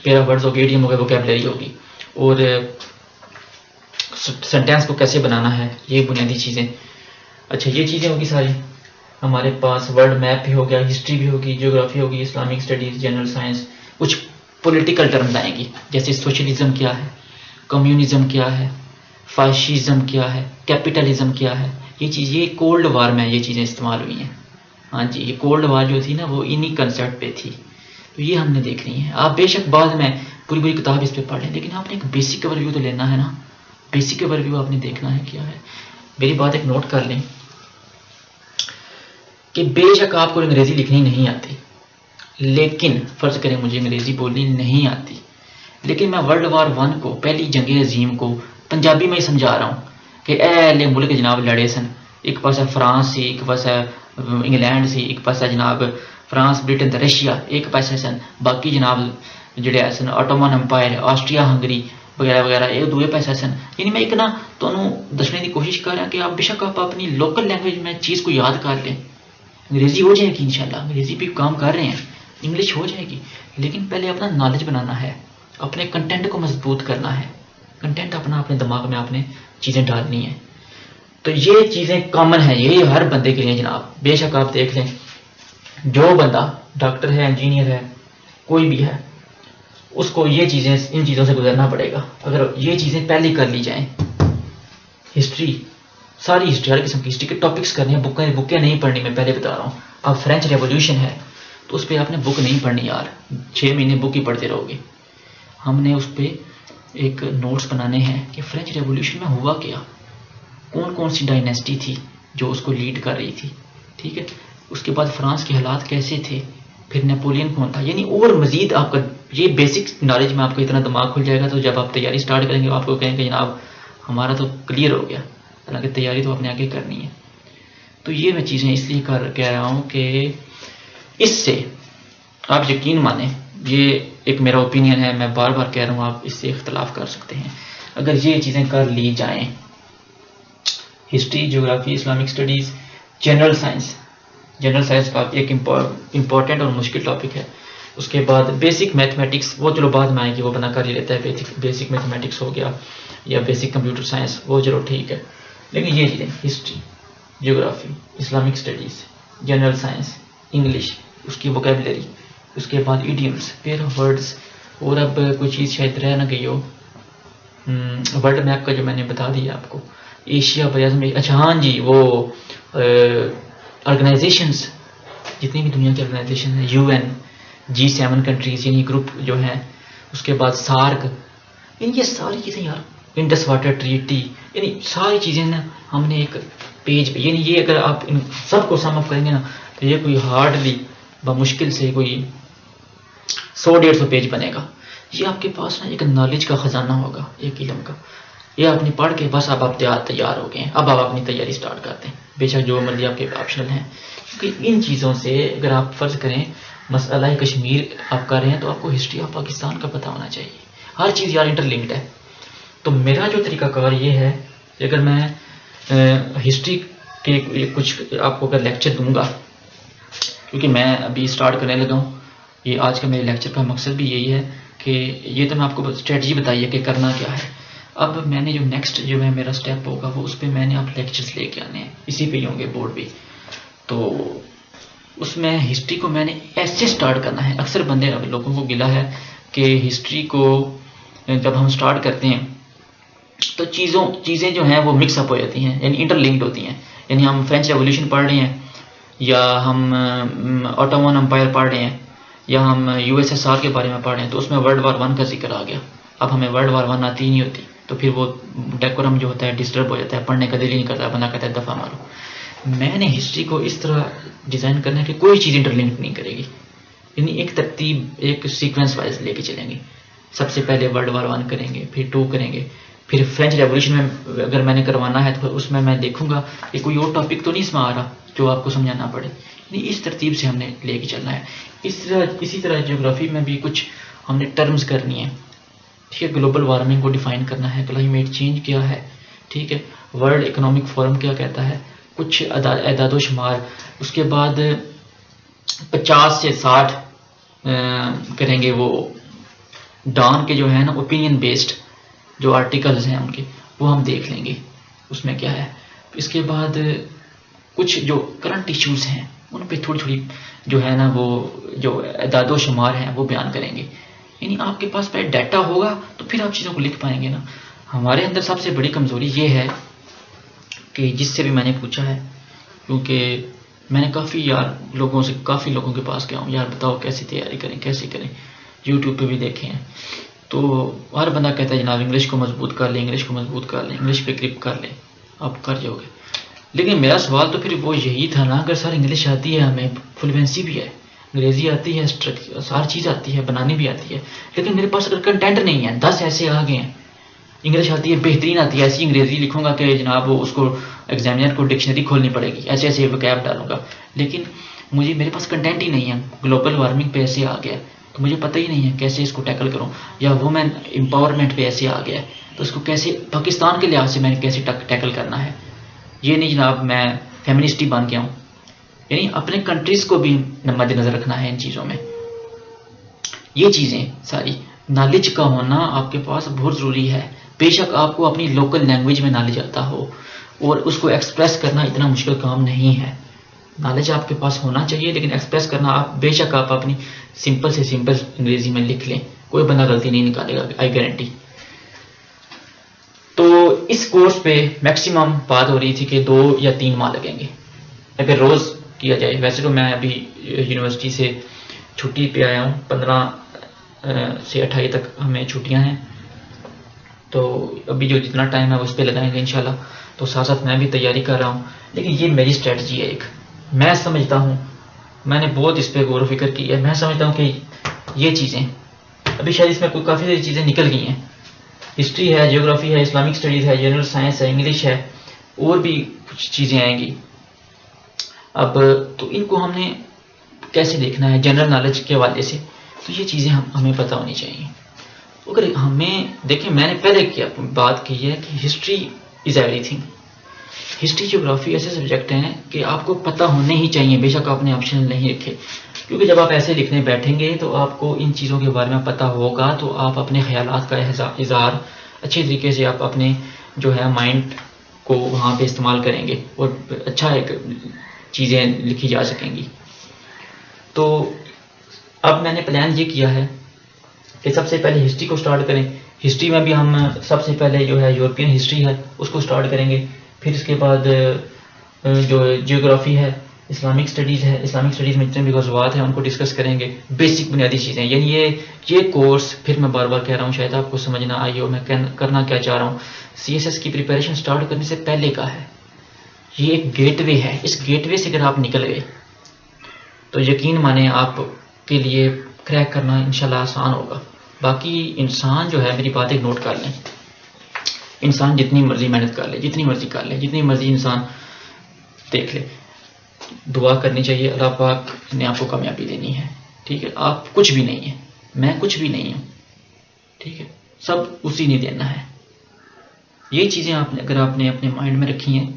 पैरा वर्ड्स हो गए, ईडियम हो गए, वोकेबलरी होगी, और सेंटेंस को कैसे बनाना है ये बुनियादी चीज़ें। अच्छा ये चीज़ें होगी सारी हमारे पास। वर्ड मैप भी हो गया, हिस्ट्री भी होगी, ज्योग्राफी होगी, इस्लामिक स्टडीज़, जनरल साइंस, कुछ पॉलिटिकल टर्म्स आएंगी जैसे सोशलिज्म क्या है, कम्युनिज्म क्या है, फाशिज्म क्या है, कैपिटलिज्म क्या है। ये चीज़ ये कोल्ड वार में ये चीज़ें इस्तेमाल हुई हैं। हाँ जी, ये कोल्ड वार जो थी ना वो इन्हीं कंसेप्ट पे थी, तो ये हमने देखनी है। आप बेशक बाद में पूरी किताब इस पर पढ़ लें, लेकिन आपने एक बेसिक ओवरव्यू तो लेना है ना, बेसिक ओवरव्यू आपने देखना है क्या है। मेरी बात एक नोट कर लें कि बेशक आपको अंग्रेज़ी लिखनी नहीं आती, लेकिन फ़र्ज़ करें मुझे अंग्रेज़ी बोलनी नहीं आती, लेकिन मैं वर्ल्ड वार 1 को, पहली जंग अजीम को पंजाबी में ही समझा रहा हूँ कि ए मुल्क जनाब लड़े सन, एक पास है फ्रांस सी, एक पास है इंग्लैंड सी, एक पास है जनाब फ्रांस ब्रिटेन ते रशिया, एक पासे सन बाकी जनाब ਜਿਹੜੇ सन ऑटोमन अंपायर, ऑस्ट्रिया हंगरी वगैरह वगैरह, ये दूए पासे सन। यानी मैं एक ना तुहानूं दसने की कोशिश कर रहा कि आप बेशक आप अपनी लोकल लैंग्वेज में चीज़ को याद कर लें। अंग्रेज़ी हो जाएगी इंशाल्लाह, अंग्रेज़ी भी काम कर रहे हैं, इंग्लिश हो जाएगी, लेकिन पहले अपना नॉलेज बनाना है, अपने कंटेंट को मजबूत करना है, कंटेंट अपना अपने दिमाग में आपने चीज़ें डालनी है। तो ये चीज़ें कॉमन है, ये हर बंदे के लिए जनाब। बेशक आप देख लें जो बंदा डॉक्टर है, इंजीनियर है, कोई भी है, उसको ये चीज़ें इन चीज़ों से गुजरना पड़ेगा। अगर ये चीज़ें पहले कर ली जाएं, हिस्ट्री सारी हिस्ट्री हर किस्म की हिस्ट्री के टॉपिक्स करने हैं, बुकें नहीं पढ़नी, मैं पहले बता रहा हूँ। अब फ्रेंच रेवोल्यूशन है तो उस पर आपने बुक नहीं पढ़नी यार, 6 महीने बुक ही पढ़ते रहोगे। हमने उस पर एक नोट्स बनाने हैं कि फ्रेंच रेवोल्यूशन में हुआ क्या, कौन कौन सी डायनेस्टी थी जो उसको लीड कर रही थी, ठीक है। उसके बाद फ्रांस के हालात कैसे थे, फिर नेपोलियन कौन था। यानी और मज़ीद आपका ये बेसिक नॉलेज में आपका इतना दिमाग खुल जाएगा, तो जब आप तैयारी स्टार्ट करेंगे आपको कहेंगे जनाब हमारा तो क्लियर हो गया, हालांकि तैयारी तो आपने आगे करनी है। तो ये मैं चीज़ें इसलिए कह रहा हूँ कि इससे आप यकीन माने, ये एक मेरा ओपिनियन है, मैं बार बार कह रहा हूँ, आप इससे इख्तलाफ कर सकते हैं। अगर ये चीज़ें कर ली जाएँ, history, geography, Islamic studies, general science का एक इम्पॉर्टेंट और मुश्किल टॉपिक है। उसके बाद बेसिक मैथमेटिक्स, वो चलो बाद में आएगी, वो बना कर ही लेता है। बेसिक मैथमेटिक्स हो गया या बेसिक कंप्यूटर साइंस, वो चलो ठीक है, लेकिन ये चीज़ें history, geography, Islamic studies, general science, English, उसकी वोकेबलरी, उसके बाद इडियम्स, पैरा वर्ड्स, और अब कोई चीज़ शायद रह ना गई हो, वर्ल्ड मैप का जो मैंने बता दिया आपको, एशिया पर, अच्छा हाँ जी, वो ऑर्गेनाइजेशंस, जितनी भी दुनिया की ऑर्गेनाइजेशन है, UN, G7 कंट्रीज़ यानी ग्रुप जो हैं, उसके बाद सार्क, ये सारी चीज़ें यार, इंडस वाटर ट्रीटी, यानी सारी चीज़ें ना हमने एक पेज पे, यानी ये अगर आप इन सबको सम अप करेंगे ना तो ये कोई हार्डली मुश्किल से कोई 100-150 पेज बनेगा। ये आपके पास ना एक नॉलेज का ख़जाना होगा, एक इल्म का। ये आपने पढ़ के बस अब आप तैयार हो गए हैं, अब आप अपनी तैयारी स्टार्ट करते हैं, बेशक जो मर्जी आपके ऑप्शनल हैं। क्योंकि इन चीज़ों से अगर आप फ़र्ज़ करें मसला कश्मीर आप कर रहे हैं तो आपको हिस्ट्री ऑफ पाकिस्तान का पता होना चाहिए। हर चीज़ यार इंटरलिंक्ड है। तो मेरा जो तरीक़ाकार ये है कि अगर मैं हिस्ट्री के कुछ आपको अगर लेक्चर दूंगा, क्योंकि मैं अभी स्टार्ट करने लगा हूँ, ये आज का मेरे लेक्चर का मकसद भी यही है कि ये तो मैं आपको स्ट्रेटजी बताई है कि करना क्या है। अब मैंने जो नेक्स्ट जो है मेरा स्टेप होगा वो उस पर मैंने आप लेक्चर्स लेके आने हैं, इसी पे ही होंगे बोर्ड भी। तो उसमें हिस्ट्री को मैंने ऐसे स्टार्ट करना है। अक्सर बंदे लोगों को गिला है कि हिस्ट्री को जब हम स्टार्ट करते हैं तो चीज़ें जो हैं वो मिक्सअप हो जाती हैं, यानी इंटरलिंक्ड होती हैं। यानी हम फ्रेंच रेवोल्यूशन पढ़ रहे हैं या हम ऑटोमन एम्पायर पढ़ रहे हैं, या हम यूएसएसआर के बारे में पढ़ रहे हैं, तो उसमें वर्ल्ड वार 1 का जिक्र आ गया। अब हमें वर्ल्ड वार 1 आती ही नहीं होती, तो फिर वो डेकोरम जो होता है डिस्टर्ब हो जाता है, पढ़ने का दिल ही नहीं करता, बंदा कहता है दफ़ा मारो। मैंने हिस्ट्री को इस तरह डिज़ाइन करना है कि कोई चीज़ इंटरलिंक नहीं करेगी, यानी एक तरतीब, एक सीक्वेंस वाइज लेके चलेंगे। सबसे पहले वर्ल्ड वार 1 करेंगे, फिर 2 करेंगे, फिर फ्रेंच रेवोल्यूशन में अगर मैंने करवाना है तो उसमें मैं देखूंगा कि कोई और टॉपिक तो नहीं इसमें आ रहा जो आपको समझाना पड़े। यानी इस तरतीब से हमने लेके चलना है। इसी तरह ज्योग्राफी में भी कुछ हमने टर्म्स करनी है, ठीक है। ग्लोबल वार्मिंग को डिफाइन करना है, क्लाइमेट चेंज क्या है, ठीक है। वर्ल्ड इकोनॉमिक फोरम क्या कहता है, कुछ एदादो शुमार। उसके बाद 50 से 60 करेंगे वो डॉन के जो है ना ओपिनियन बेस्ड जो आर्टिकल्स हैं उनके, वो हम देख लेंगे उसमें क्या है। इसके बाद कुछ जो करंट इश्यूज हैं उन पे थोड़ी थोड़ी जो है ना वो जो एदादो शुमार हैं वो बयान करेंगे। यानी आपके पास पहले डाटा होगा तो फिर आप चीज़ों को लिख पाएंगे ना। हमारे अंदर सबसे बड़ी कमज़ोरी ये है कि जिससे भी मैंने पूछा है, क्योंकि मैंने काफ़ी काफ़ी लोगों के पास गया हूँ, यार बताओ कैसे तैयारी करें, कैसे करें, यूट्यूब पे भी देखे हैं, तो हर बंदा कहता है जनाब इंग्लिश को मजबूत कर लें, इंग्लिश को मजबूत कर लें, इंग्लिश पे ग्रिप कर लें, आप कर जाओगे। लेकिन मेरा सवाल तो फिर वो यही था ना, अगर सर इंग्लिश आती है, हमें फ्लुएंसी भी है, अंग्रेज़ी आती है, सारी चीज़ आती है, बनानी भी आती है, लेकिन मेरे पास अगर कंटेंट नहीं है, 10 ऐसे आ गए हैं, इंग्लिश आती है, बेहतरीन आती है, ऐसी अंग्रेज़ी लिखूंगा कि जनाब उसको एग्जामिनर को डिक्शनरी खोलनी पड़ेगी, ऐसे ऐसे वकैब डालूंगा, लेकिन मेरे पास कंटेंट ही नहीं है। ग्लोबल वार्मिंग पे ऐसे आ गया तो मुझे पता ही नहीं है कैसे इसको टैकल करूं, या वुमेन एम्पावरमेंट पे ऐसे आ गया तो उसको कैसे पाकिस्तान के लिहाज से मैंने कैसे टैकल करना है। ये नहीं जनाब मैं फेमिनिस्ट ही बन गया हूँ, यानी अपने कंट्रीज़ को भी मद्देनज़र रखना है इन चीज़ों में। ये चीज़ें सारी नॉलेज का होना आपके पास बहुत ज़रूरी है। बेशक आपको अपनी लोकल लैंग्वेज में नॉलेज आता हो और उसको एक्सप्रेस करना इतना मुश्किल काम नहीं है। नॉलेज आपके पास होना चाहिए, लेकिन एक्सप्रेस करना बेशक आप अपनी सिंपल से सिंपल अंग्रेजी में लिख लें, कोई बंदा गलती नहीं निकालेगा, आई गारंटी। तो इस कोर्स पे मैक्सिमम बात हो रही थी कि 2 या 3 माह लगेंगे अगर रोज़ किया जाए। वैसे तो मैं अभी यूनिवर्सिटी से छुट्टी पे आया हूँ, 15 से 28 तक हमें छुट्टियाँ हैं, तो अभी जो जितना टाइम है उस पर लगाएंगे इंशाल्लाह। तो साथ साथ मैं भी तैयारी कर रहा हूँ, लेकिन ये मेरी स्ट्रेटजी है एक। मैं समझता हूँ, मैंने बहुत इस पर गौर व फिक्र की है, मैं समझता हूँ कि ये चीज़ें अभी शायद इसमें कोई काफ़ी सारी चीज़ें निकल गई हैं। हिस्ट्री है, जियोग्राफी है, इस्लामिक स्टडीज़ है, जनरल साइंस है, इंग्लिश है, और भी कुछ चीज़ें आएंगी। अब तो इनको हमने कैसे देखना है जनरल नॉलेज के हवाले से, तो ये चीज़ें हमें पता होनी चाहिए। अगर हमें देखें, मैंने पहले बात की है कि history is everything. History geography ऐसे सब्जेक्ट हैं कि आपको पता होने ही चाहिए, बेशक आपने ऑप्शन नहीं रखे, क्योंकि जब आप ऐसे लिखने बैठेंगे तो आपको इन चीज़ों के बारे में पता होगा, तो आप अपने ख्यालात का इज़हार अच्छे तरीके से आप अपने जो है माइंड को वहाँ पे इस्तेमाल करेंगे और अच्छा एक चीज़ें लिखी जा सकेंगी। तो अब मैंने प्लान ये किया है कि सबसे पहले हिस्ट्री को स्टार्ट करें। हिस्ट्री में भी हम सबसे पहले जो है यूरोपियन हिस्ट्री है उसको स्टार्ट करेंगे, फिर इसके बाद जो जियोग्राफी है, इस्लामिक स्टडीज़ है, इस्लामिक स्टडीज़ में जितने भी गज़वात हैं उनको डिस्कस करेंगे, बेसिक बुनियादी चीज़ें। यानी ये कोर्स, फिर मैं बार बार कह रहा हूँ, शायद आपको समझ ना आई हो मैं करना क्या चाह रहा हूँ। CSS की प्रिपरेशन स्टार्ट करने से पहले का है, ये एक गेटवे है। इस गेटवे से अगर आप निकल गए तो यकीन माने आपके लिए क्रैक करना इंशाल्लाह आसान होगा। बाकी इंसान जो है, मेरी बात एक नोट कर लें, इंसान जितनी मर्जी मेहनत कर ले, जितनी मर्जी कर ले, जितनी मर्जी इंसान देख ले, दुआ करनी चाहिए, अल्लाह पाक ने आपको कामयाबी देनी है, ठीक है। आप कुछ भी नहीं है, मैं कुछ भी नहीं हूँ, ठीक है, सब उसी ने देना है। ये चीज़ें अगर आपने अपने माइंड में रखी हैं,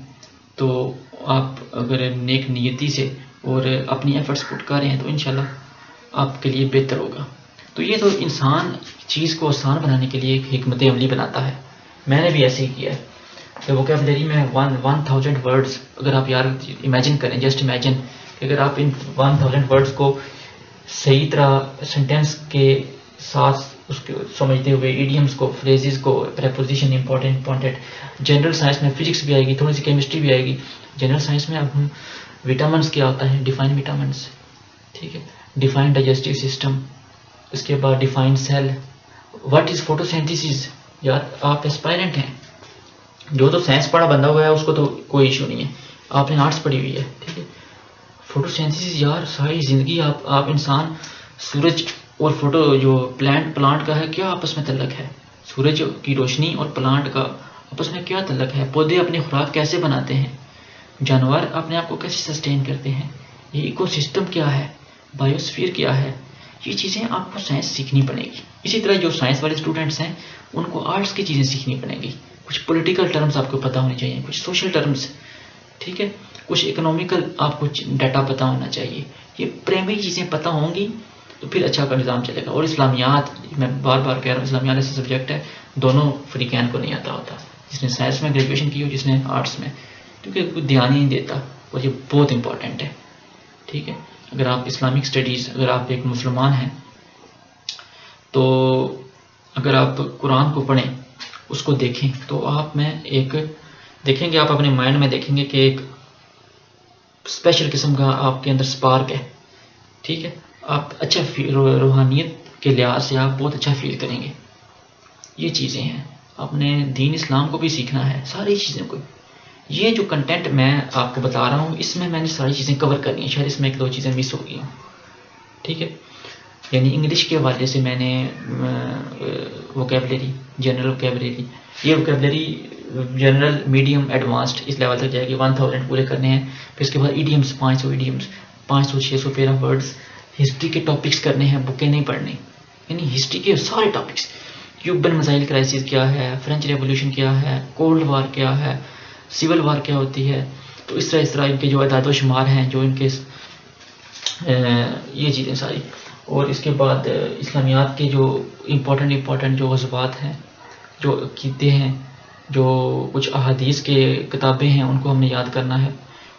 तो आप अगर नेक नियति से और अपनी एफर्ट्स पुट कर रहे हैं तो इंशाल्लाह आपके लिए बेहतर होगा। तो ये तो इंसान चीज़ को आसान बनाने के लिए एक हिकमत अमली बनाता है। मैंने भी ऐसे ही किया है कि वोकैबुलरी में 1000 वर्ड्स, अगर आप यार इमेजिन करें, जस्ट इमेजिन कि अगर आप इन 1000 वर्ड्स को सही तरह सेंटेंस के साथ उसके समझते हुए, इडियम्स को, फ्रेजेस को, प्रेपोजिशन इंपॉर्टेंट, जनरल साइंस में फिजिक्स भी आएगी, थोड़ी सी केमिस्ट्री भी आएगी। जनरल साइंस में अब हम विटामिन्स क्या होता है, डिफाइन विटामिन्स, ठीक है, डिफाइन डाइजेस्टिव सिस्टम, इसके बाद define cell, what is photosynthesis. यार आप एस्पायरेंट हैं, जो तो साइंस पढ़ा बंदा हुआ है उसको तो कोई इशू नहीं है, आपने आर्ट्स पढ़ी हुई है, ठीक है। फोटोसिंथेसिस यार सारी जिंदगी आप इंसान, सूरज और फोटो जो प्लांट का है क्या आपस में तल्लक है, सूरज की रोशनी और प्लांट का आपस में क्या तल्लक है, पौधे अपनी खुराक कैसे बनाते हैं, जानवर अपने आप को कैसे सस्टेन करते हैं, ये इकोसिस्टम क्या है, बायोस्फीयर क्या है, ये चीज़ें आपको साइंस सीखनी पड़ेगी। इसी तरह जो साइंस वाले स्टूडेंट्स हैं उनको आर्ट्स की चीज़ें सीखनी पड़ेंगी, कुछ पॉलिटिकल टर्म्स आपको पता होने चाहिए, कुछ सोशल टर्म्स, ठीक है, कुछ इकोनॉमिकल आपको डाटा पता होना चाहिए। ये प्राइमरी चीज़ें पता होंगी तो फिर अच्छा का निज़ाम चलेगा। और इस्लामियात, मैं बार बार कह रहा हूँ, इस्लामियात ऐसा सब्जेक्ट है दोनों फ्रीकैन को नहीं आता होता, जिसने साइंस में ग्रेजुएशन की हो, जिसने आर्ट्स में, क्योंकि कोई ध्यान ही नहीं देता, और ये बहुत इंपॉर्टेंट है, ठीक है। अगर आप इस्लामिक स्टडीज़, अगर आप एक मुसलमान हैं तो अगर आप कुरान को पढ़ें, उसको देखें, तो आप में एक देखेंगे, आप अपने माइंड में देखेंगे कि एक स्पेशल किस्म का आपके अंदर स्पार्क है, ठीक है, आप अच्छा रूहानियत के लिहाज से आप बहुत अच्छा फील करेंगे। ये चीज़ें हैं, आपने दीन इस्लाम को भी सीखना है, सारी चीज़ों को। ये जो कंटेंट मैं आपको बता रहा हूँ इसमें मैंने सारी चीज़ें कवर करनी है, शायद इसमें एक दो चीज़ें मिस हो गई हैं, ठीक है। यानी इंग्लिश के हवाले से मैंने वोकेबलरी, जनरल वोकेबलरी, ये वोकेबलरी जनरल, मीडियम, एडवांस्ड इस लेवल तक जाएगी, 1000 पूरे करने हैं। फिर इसके बाद ईडियम्स, 500 ईडियम्स, 500-600 पेरा वर्ड्स, हिस्ट्री के टॉपिक्स करने हैं, बुकें नहीं पढ़नी, यानी हिस्ट्री के सारे टॉपिक्स, क्यूबन मिसाइल क्राइसिस क्या है, फ्रेंच रेवोल्यूशन क्या है, कोल्ड वार क्या है, सिविल वार क्या होती है, तो इस तरह इनके जो अदाद शुमार हैं, जो इनके ये चीज़ें सारी। और इसके बाद इस्लामियात के जो इम्पोर्टेंट जो गज़वात हैं, जो क़ीदे हैं, जो कुछ अहादीस के किताबें हैं, उनको हमने याद करना है,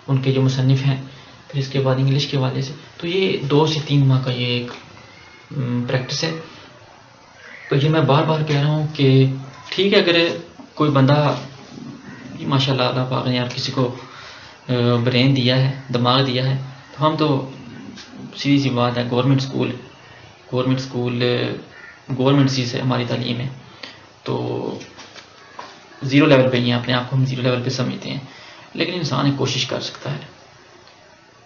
उनके जो मुसन्निफ़ हैं। फिर इसके बाद इंग्लिश के हवाले से, तो ये 2 से 3 माह का ये एक प्रैक्टिस है। तो ये मैं बार बार कह रहा हूँ कि ठीक है, अगर कोई बंदा, माशाल्लाह अल्लाह पाक ने यार किसी को ब्रेन दिया है, दिमाग दिया है, तो हम तो सीधी सी बात है, गवर्नमेंट स्कूल गवर्नमेंट चीज़ है, हमारी तालीम है, तो ज़ीरो लेवल पे ही हैं, अपने आप को हम ज़ीरो लेवल पे समझते हैं, लेकिन इंसान एक कोशिश कर सकता है।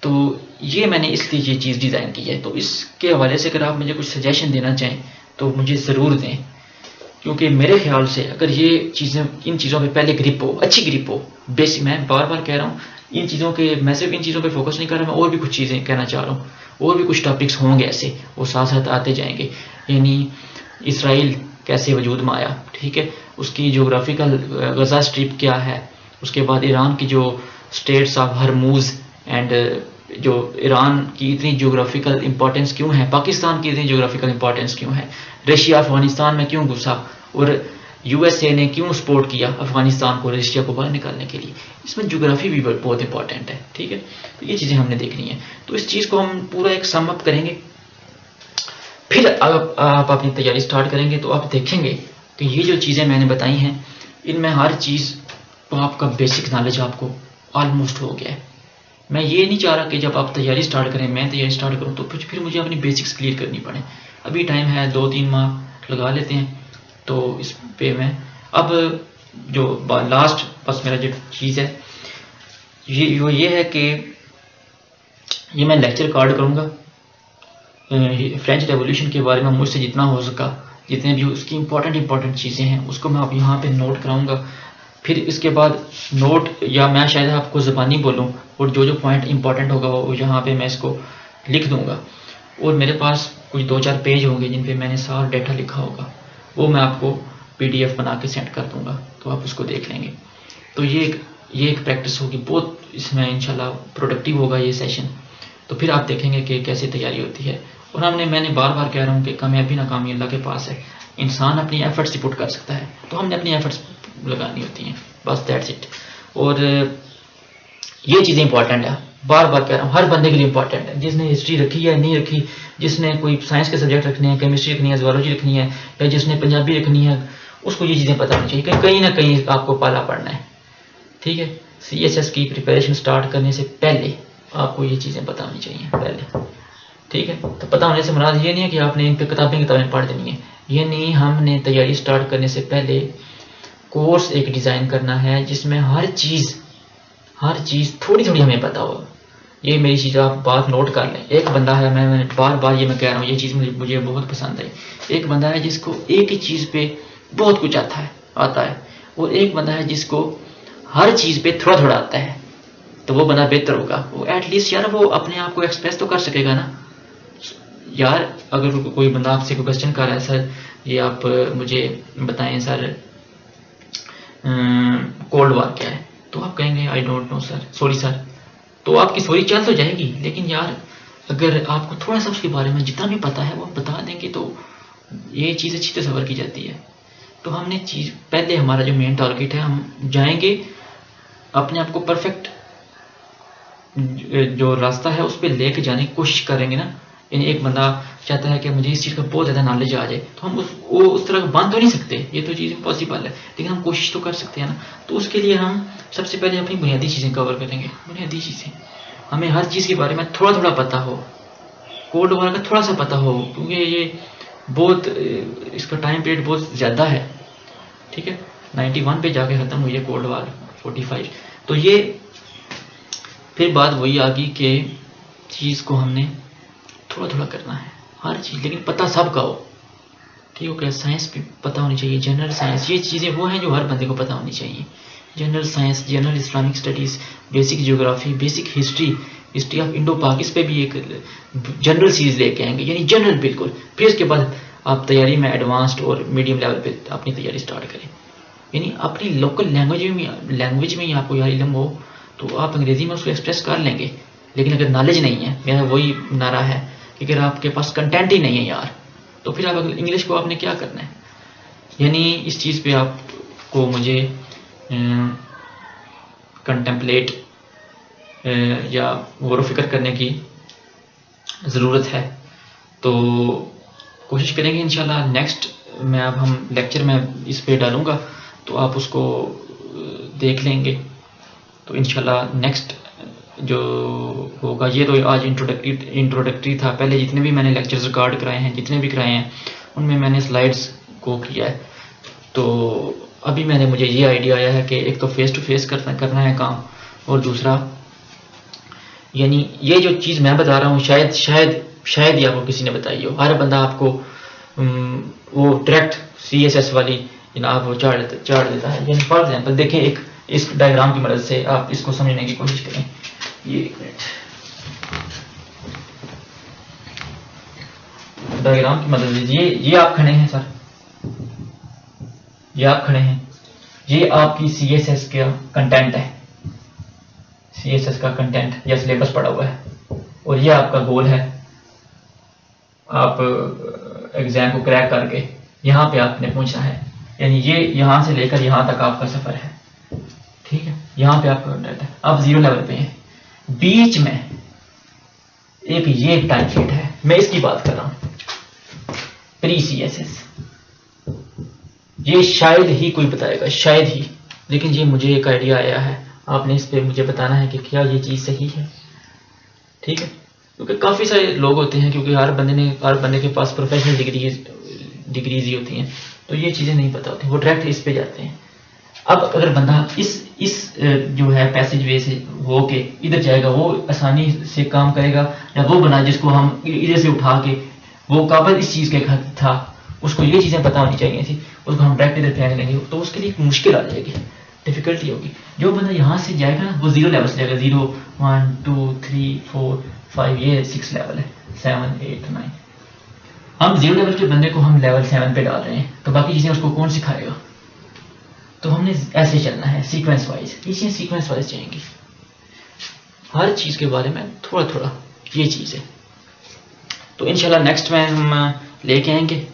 तो ये मैंने इसलिए ये चीज़ डिज़ाइन की है। तो इसके हवाले से अगर आप मुझे कुछ सजेशन देना चाहें तो मुझे ज़रूर दें, क्योंकि मेरे ख्याल से अगर ये चीज़ें, इन चीज़ों पे पहले ग्रिप हो, अच्छी ग्रिप हो, बेसिक, मैं बार बार कह रहा हूँ, इन चीज़ों के, मैं सिर्फ इन चीज़ों पे फोकस नहीं कर रहा, मैं और भी कुछ चीज़ें कहना चाह रहा हूँ, और भी कुछ टॉपिक्स होंगे ऐसे, वो साथ साथ आते जाएंगे। यानी इसराइल कैसे वजूद में आया, ठीक है, उसकी जोग्राफिकल गज़ा स्ट्रिप क्या है, उसके बाद ईरान की जो स्टेट्स ऑफ हरमूज़ एंड जो ईरान की इतनी जोग्राफिकल इंपॉर्टेंस क्यों है, पाकिस्तान की इतनी जोग्राफिकल इंपॉर्टेंस क्यों है, रशिया अफगानिस्तान में क्यों घुसा, और यूएसए ने क्यों सपोर्ट किया अफगानिस्तान को रशिया को बाहर निकालने के लिए, इसमें जोग्राफी भी बहुत इंपॉर्टेंट है, ठीक है। तो ये चीज़ें हमने देखनी है, तो इस चीज़ को हम पूरा एक सम अप करेंगे, फिर आप अपनी तैयारी स्टार्ट करेंगे तो आप देखेंगे कि ये जो चीज़ें मैंने बताई हैं, इनमें हर चीज़ तो आपका बेसिक नॉलेज आपको ऑलमोस्ट हो गया है। मैं ये नहीं चाह रहा कि जब आप तैयारी स्टार्ट करें, मैं तैयारी स्टार्ट करूं तो फिर मुझे अपनी बेसिक्स क्लियर करनी पड़े। अभी टाइम है, 2-3 माह लगा लेते हैं, तो इस पे मैं अब जो लास्ट बस मेरा जो चीज़ है ये है कि ये मैं लेक्चर रिकॉर्ड करूँगा फ्रेंच रेवोल्यूशन के बारे में, मुझसे जितना हो सका, जितने भी उसकी इंपॉर्टेंट चीज़ें हैं उसको मैं अब यहाँ पे नोट कराऊँगा। फिर इसके बाद नोट, या मैं शायद आपको ज़बानी बोलूँ, और जो पॉइंट इंपॉर्टेंट होगा वो यहाँ पे मैं इसको लिख दूँगा, और मेरे पास कुछ 2-4 पेज होंगे जिन पे मैंने सारा डाटा लिखा होगा, वो मैं आपको PDF बना के सेंड कर दूँगा, तो आप उसको देख लेंगे। तो ये एक प्रैक्टिस होगी, बहुत इसमें इंशाल्लाह प्रोडक्टिव होगा ये सेशन। तो फिर आप देखेंगे कि कैसे तैयारी होती है। और मैंने बार बार कह रहा हूँ कि कामयाबी नाकामी अल्लाह के पास है, इंसान अपनी एफर्ट्स पुट कर सकता है, तो हमने अपनी एफर्ट्स लगानी होती हैं, बस दैट्स इट। और ये चीज़ें इंपॉर्टेंट है, बार बार कह रहा हूँ, हर बंदे के लिए इंपॉर्टेंट है, जिसने हिस्ट्री रखी है नहीं रखी, जिसने कोई साइंस के सब्जेक्ट रखने हैं, केमिस्ट्री रखनी है, ज़ूलॉजी रखनी है, या जिसने पंजाबी रखनी है, उसको ये चीज़ें पता होनी चाहिए कि कहीं ना कहीं आपको पाला पड़ना है, ठीक है। CSS की प्रिपरेशन स्टार्ट करने से पहले आपको ये चीज़ें पता होनी चाहिए पहले, ठीक है। तो पता होने से मुराद ये नहीं है कि आपने इन पे किताबें पढ़ देनी है, ये नहीं। हमने तैयारी स्टार्ट करने से पहले कोर्स एक डिज़ाइन करना है जिसमें हर चीज़ थोड़ी थोड़ी हमें पता हो। ये मेरी चीज़ आप बात नोट कर लें। एक बंदा है, मैं बार बार ये मैं कह रहा हूँ, ये चीज़ मुझे बहुत पसंद आई। एक बंदा है जिसको एक ही चीज़ पे बहुत कुछ आता है, और एक बंदा है जिसको हर चीज़ पे थोड़ा थोड़ा आता है। तो वो बंदा बेहतर होगा, वो एटलीस्ट यार वो अपने आप को एक्सप्रेस तो कर सकेगा ना यार। अगर कोई बंदा आपसे कोई क्वेश्चन कर रहा है, सर ये आप मुझे बताएं सर कोल्ड वॉर क्या है, तो आप कहेंगे I don't know sir, sorry sir, तो आपकी सॉरी चल तो जाएगी। लेकिन यार अगर आपको थोड़ा सा उसके बारे में जितना भी पता है वो बता देंगे तो ये चीज़ अच्छी तरह सवर की जाती है। तो हमने चीज़ पहले, हमारा जो मेन टारगेट है, हम जाएंगे अपने आप को परफेक्ट जो रास्ता है उस पर लेके जाने की कोशिश करेंगे ना। यानी एक बंदा चाहता है कि मुझे इस चीज़ का बहुत ज़्यादा नॉलेज आ जाए, तो हम उस तरह बांध तो नहीं सकते, ये तो चीज़ इम्पॉसिबल है, लेकिन हम कोशिश तो कर सकते हैं ना। तो उसके लिए हम सबसे पहले अपनी बुनियादी चीज़ें कवर करेंगे। बुनियादी चीज़ें, हमें हर चीज़ के बारे में थोड़ा थोड़ा पता हो, कोल्ड वॉर का थोड़ा सा पता हो, क्योंकि ये बहुत इसका टाइम पीरियड बहुत ज़्यादा है, ठीक है। 91 पे जाके ख़त्म हुई है कोल्ड वॉर, 45। तो ये फिर बात वही आ गई कि चीज़ को हमने थोड़ा थोड़ा करना है हर चीज़, लेकिन पता सबका हो, ठीक हो क्या। साइंस भी पता होनी चाहिए, जनरल साइंस, ये चीज़ें वो हैं जो हर बंदे को पता होनी चाहिए। General science, general Islamic studies, basic geography, basic history of Indo पाक, इस पर भी एक जनरल सीरीज़ लेके आएंगे, यानी जनरल बिल्कुल। फिर उसके बाद आप तैयारी में एडवांस्ड और मीडियम लेवल पे अपनी तैयारी स्टार्ट करें, यानी अपनी लोकल लैंग्वेज में ही आपको यार इल्म हो तो आप अंग्रेज़ी में उसको एक्सप्रेस कर लेंगे। लेकिन अगर नॉलेज नहीं है, मेरा वही नारा है कि अगर आपके पास कंटेंट ही नहीं है यार, तो फिर आप इंग्लिश को आपने क्या करना है। यानी इस चीज़ पे आपको मुझे कंटेम्पलेट या गौर व फिक्र करने की ज़रूरत है। तो कोशिश करेंगे इंशाल्लाह। नेक्स्ट मैं अब हम लेक्चर में इस पे डालूँगा, तो आप उसको देख लेंगे। तो इंशाल्लाह नेक्स्ट जो होगा, ये तो आज इंट्रोडक्टरी था। पहले जितने भी मैंने लेक्चर्स रिकॉर्ड कराए हैं, जितने भी कराए हैं, उनमें मैंने स्लाइड्स को किया है। तो अभी मुझे ये आइडिया आया है कि एक तो फेस टू फेस करना है काम, और दूसरा यानी ये जो चीज़ मैं बता रहा हूँ शायद ही आपको किसी ने बताई हो। हर बंदा आपको वो डायरेक्ट CSS वाली जनाब वो चाड़ देता है। यानी फॉर एग्जांपल देखें, एक इस डायग्राम की मदद से आप इसको समझने की कोशिश करें। ये एक मिनट, डायग्राम की मदद से ये आप खड़े हैं सर, ये आप खड़े हैं, ये आपकी CSS का कंटेंट है, CSS का कंटेंट या सिलेबस पड़ा हुआ है, और ये आपका गोल है। आप एग्जाम को क्रैक करके यहाँ पे आपने पहुंचना है, यानी ये यहाँ से लेकर यहाँ तक आपका सफर है, ठीक है। यहाँ पे आपका कंटेंट है, आप 0 लेवल पे हैं। बीच में ये टाइम शीट है, मैं इसकी बात कर रहा हूँ, प्री CSS। ये शायद ही कोई बताएगा, शायद ही, लेकिन ये मुझे एक आइडिया आया है। आपने इस पे मुझे बताना है कि क्या ये चीज़ सही है, ठीक है। क्योंकि काफ़ी सारे लोग होते हैं, क्योंकि हर बंदे के पास प्रोफेशनल डिग्रीज ही होती हैं, तो ये चीज़ें नहीं पता होती, वो डायरेक्ट इस पे जाते हैं। अब अगर बंदा इस जो है पैसेज वे से हो के इधर जाएगा, वो आसानी से काम करेगा, या वो बना जिसको हम इधर से उठा के, वो काबिल इस चीज़ का था, उसको ये चीज़ें पता होनी चाहिए थी, उसको हम डायरेक्ट इधर फेंक देंगे, तो उसके लिए मुश्किल आ जाएगी, डिफिकल्टी होगी। जो बंदा यहाँ से जाएगा ना, वो 0 लेवल से जाएगा, 0 1 2 3 4 5, ये 6 लेवल है, 7 8 9। हम 0 लेवल के बंदे को हम लेवल 7 पे डाल रहे हैं, तो बाकी चीज़ें उसको कौन सिखाएगा। तो हमने ऐसे चलना है, सीक्वेंस वाइज, ये चीज़ें सीक्वेंस वाइज जाएंगी, हर चीज़ के बारे में थोड़ा थोड़ा, ये चीज़ है। तो इंशाल्लाह नेक्स्ट में हम लेके आएंगे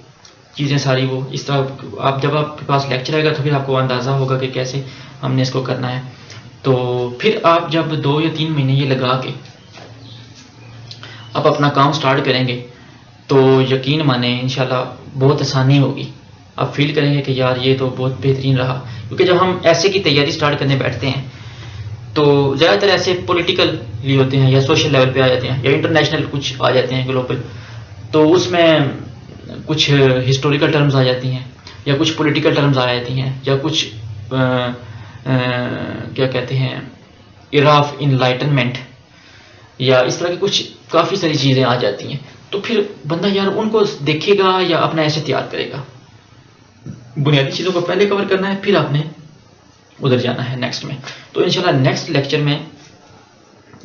चीज़ें सारी, वो इस तरह आप जब आपके पास लेक्चर आएगा तो फिर आपको अंदाज़ा होगा कि कैसे हमने इसको करना है। तो फिर आप जब 2 या 3 महीने ये लगा के आप अपना काम स्टार्ट करेंगे, तो यकीन माने इंशाल्लाह बहुत आसानी होगी। आप फील करेंगे कि यार ये तो बहुत बेहतरीन रहा, क्योंकि जब हम ऐसे की तैयारी स्टार्ट करने बैठते हैं तो ज़्यादातर ऐसे पॉलिटिकल भी होते हैं या सोशल लेवल पे आ जाते हैं या इंटरनेशनल कुछ आ जाते हैं ग्लोबल, तो उसमें कुछ हिस्टोरिकल टर्म्स आ जाती हैं या कुछ पॉलिटिकल टर्म्स आ जाती हैं या कुछ क्या कहते हैं एरा ऑफ इनलाइटनमेंट या इस तरह की कुछ काफ़ी सारी चीज़ें आ जाती हैं। तो फिर बंदा यार उनको देखेगा या अपना ऐसे तैयार करेगा। बुनियादी चीज़ों को पहले कवर करना है, फिर आपने उधर जाना है नेक्स्ट में। तो इंशाल्लाह नेक्स्ट लेक्चर में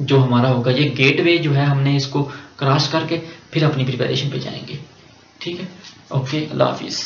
जो हमारा होगा ये गेटवे जो है, हमने इसको क्रॉस करके फिर अपनी प्रिपरेशन पे जाएंगे। ठीक है, ओके, अल्लाह हाफिज़।